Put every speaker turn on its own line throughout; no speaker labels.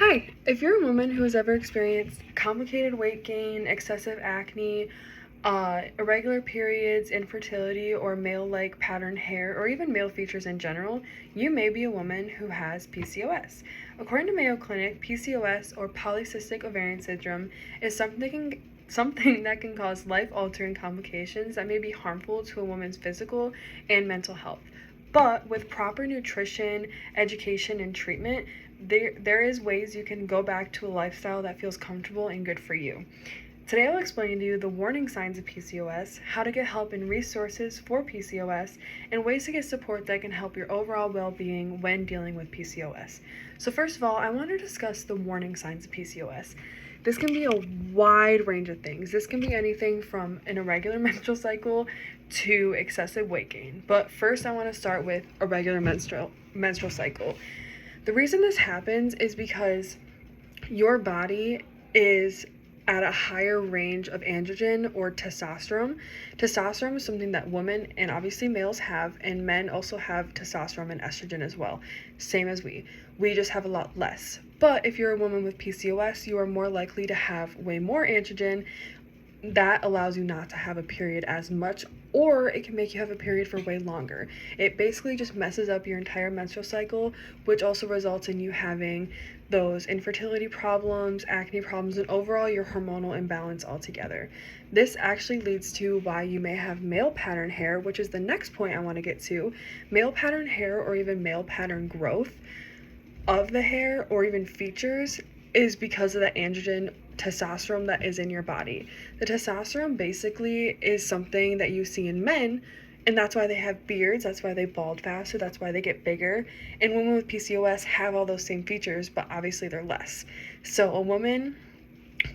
Hi, if you're a woman who has ever experienced complicated weight gain, excessive acne, irregular periods, infertility, or male like pattern hair, or even male features in general, you may be a woman who has PCOS. According to Mayo Clinic, PCOS, or polycystic ovarian syndrome, is something that can cause life altering complications that may be harmful to a woman's physical and mental health. But with proper nutrition, education, and treatment, there is ways you can go back to a lifestyle that feels comfortable and good for you. Today I'll explain to you the warning signs of PCOS, how to get help and resources for PCOS, and ways to get support that can help your overall well-being when dealing with PCOS. So first of all, I want to discuss the warning signs of PCOS. This can be a wide range of things. This can be anything from an irregular menstrual cycle to excessive weight gain. But first I want to start with a regular menstrual cycle. The reason this happens is because your body is at a higher range of androgen or testosterone. Testosterone is something that women and obviously males have, and men also have testosterone and estrogen as well, same as we. We just have a lot less. But if you're a woman with PCOS, you are more likely to have way more androgen. That allows you not to have a period as much, or it can make you have a period for way longer. It basically just messes up your entire menstrual cycle, which also results in you having those infertility problems, acne problems, and overall your hormonal imbalance altogether. This actually leads to why you may have male pattern hair, which is the next point I want to get to. Male pattern hair, or even male pattern growth of the hair, or even features, is because of the androgen testosterone that is in your body. The testosterone basically is something that you see in men, and that's why they have beards, that's why they bald faster, that's why they get bigger. And women with PCOS have all those same features, but obviously they're less. So a woman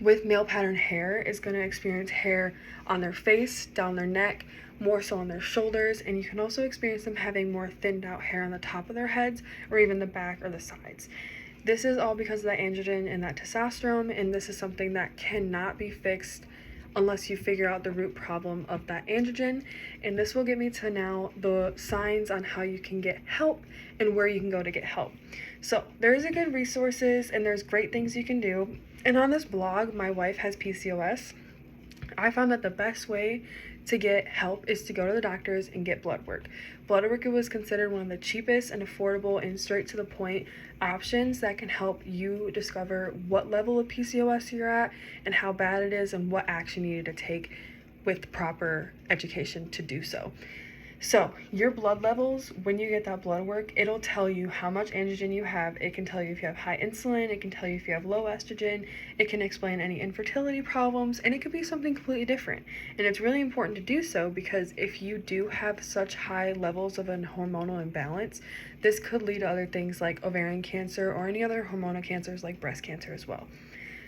with male pattern hair is going to experience hair on their face, down their neck, more so on their shoulders, and you can also experience them having more thinned out hair on the top of their heads or even the back or the sides. This is all because of that androgen and that testosterone, and this is something that cannot be fixed unless you figure out the root problem of that androgen. And this will get me to now the signs on how you can get help and where you can go to get help. So there's a good resources and there's great things you can do. And on this blog, My Wife Has PCOS, I found that the best way to get help is to go to the doctors and get blood work. Blood work was considered one of the cheapest and affordable and straight to the point options that can help you discover what level of PCOS you're at and how bad it is and what action you need to take with proper education to do so. So your blood levels, when you get that blood work, it'll tell you how much androgen you have. It can tell you if you have high insulin. It can tell you if you have low estrogen. It can explain any infertility problems, and it could be something completely different. And it's really important to do so because if you do have such high levels of a hormonal imbalance, this could lead to other things like ovarian cancer or any other hormonal cancers like breast cancer as well.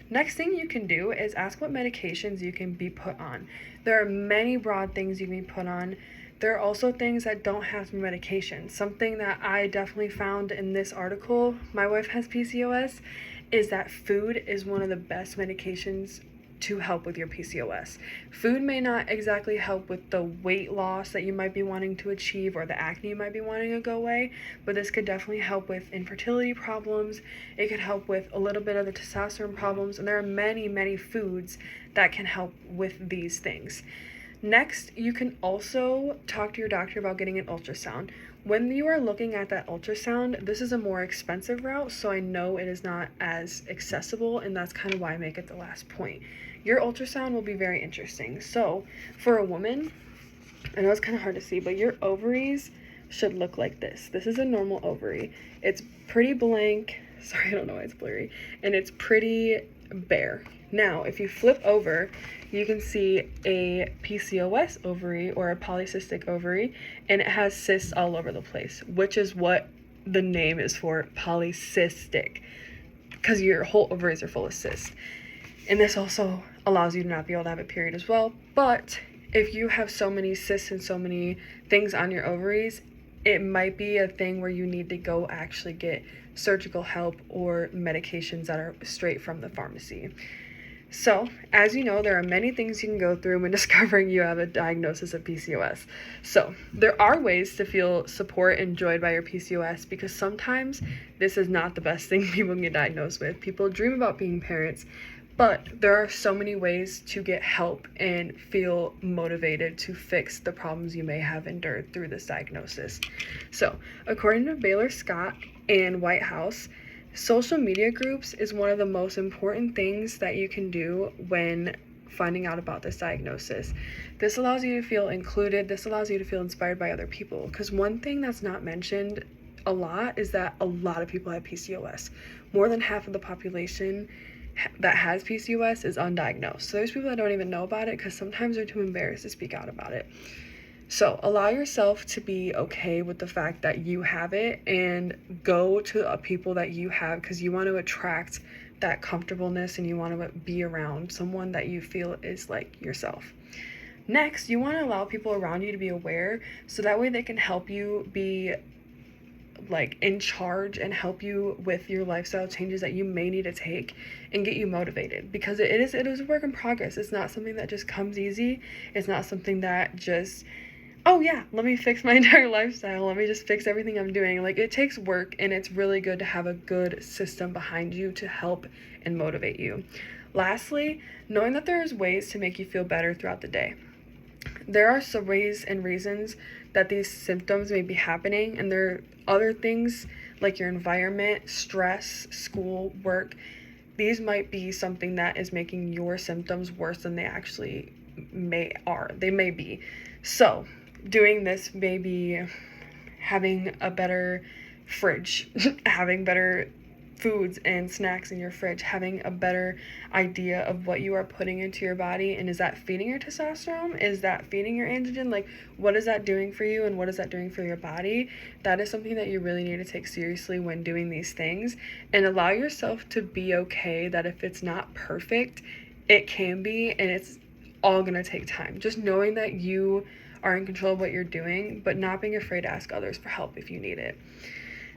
Next thing you can do is ask what medications you can be put on. There are many broad things you can be put on. There are also things that don't have medication. Something that I definitely found in this article, My Wife Has PCOS, is that food is one of the best medications to help with your PCOS. Food may not exactly help with the weight loss that you might be wanting to achieve or the acne you might be wanting to go away, but this could definitely help with infertility problems. It could help with a little bit of the testosterone problems, and there are many, many foods that can help with these things. Next, you can also talk to your doctor about getting an ultrasound. When you are looking at that ultrasound, this is a more expensive route, so I know it is not as accessible, and that's kind of why I make it the last point. Your ultrasound will be very interesting. So, for a woman, I know it's kind of hard to see, but your ovaries should look like this. This is a normal ovary. It's pretty blank. Sorry, I don't know why it's blurry. And it's pretty bare. Now, if you flip over, you can see a PCOS ovary or a polycystic ovary, and it has cysts all over the place, which is what the name is for, polycystic, because your whole ovaries are full of cysts. And this also allows you to not be able to have a period as well. But if you have so many cysts and so many things on your ovaries, it might be a thing where you need to go actually get surgical help or medications that are straight from the pharmacy. So, as you know, there are many things you can go through when discovering you have a diagnosis of PCOS. So, there are ways to feel support and joyed by your PCOS, because sometimes this is not the best thing people can get diagnosed with. People dream about being parents, but there are so many ways to get help and feel motivated to fix the problems you may have endured through this diagnosis. So, according to Baylor Scott and Whitehouse, social media groups is one of the most important things that you can do when finding out about this diagnosis. This allows you to feel included. This allows you to feel inspired by other people. Because one thing that's not mentioned a lot is that a lot of people have PCOS. More than half of the population that has PCOS is undiagnosed. So there's people that don't even know about it because sometimes they're too embarrassed to speak out about it. So allow yourself to be okay with the fact that you have it, and go to people that you have, because you want to attract that comfortableness and you want to be around someone that you feel is like yourself. Next, you want to allow people around you to be aware, so that way they can help you be like in charge and help you with your lifestyle changes that you may need to take and get you motivated, because it is a work in progress. It's not something that just comes easy. It's not something that just, oh yeah, let me fix my entire lifestyle, let me just fix everything I'm doing. Like, it takes work, and it's really good to have a good system behind you to help and motivate you. Lastly, knowing that there's ways to make you feel better throughout the day. There are some ways and reasons that these symptoms may be happening, and there are other things like your environment, stress, school, work. These might be something that is making your symptoms worse than they actually they may be. So doing this may be having a better fridge, having better foods and snacks in your fridge, having a better idea of what you are putting into your body, and is that feeding your testosterone? Is that feeding your androgen? Like, what is that doing for you, and what is that doing for your body? That is something that you really need to take seriously when doing these things, and allow yourself to be okay that if it's not perfect, it can be, and it's all gonna take time. Just knowing that you are in control of what you're doing, but not being afraid to ask others for help if you need it.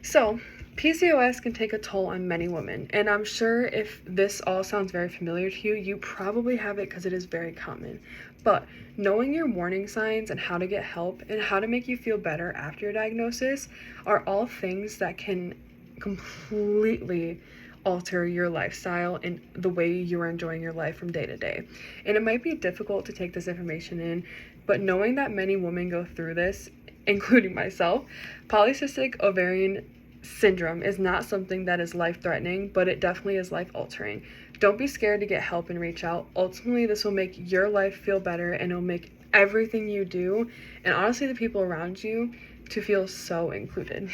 So, PCOS can take a toll on many women, and I'm sure if this all sounds very familiar to you, you probably have it because it is very common. But knowing your warning signs and how to get help and how to make you feel better after your diagnosis are all things that can completely alter your lifestyle and the way you're enjoying your life from day to day. And it might be difficult to take this information in, but knowing that many women go through this, including myself, polycystic ovarian syndrome is not something that is life-threatening, but it definitely is life-altering. Don't be scared to get help and reach out. Ultimately, this will make your life feel better, and it'll make everything you do, and honestly the people around you, to feel so included.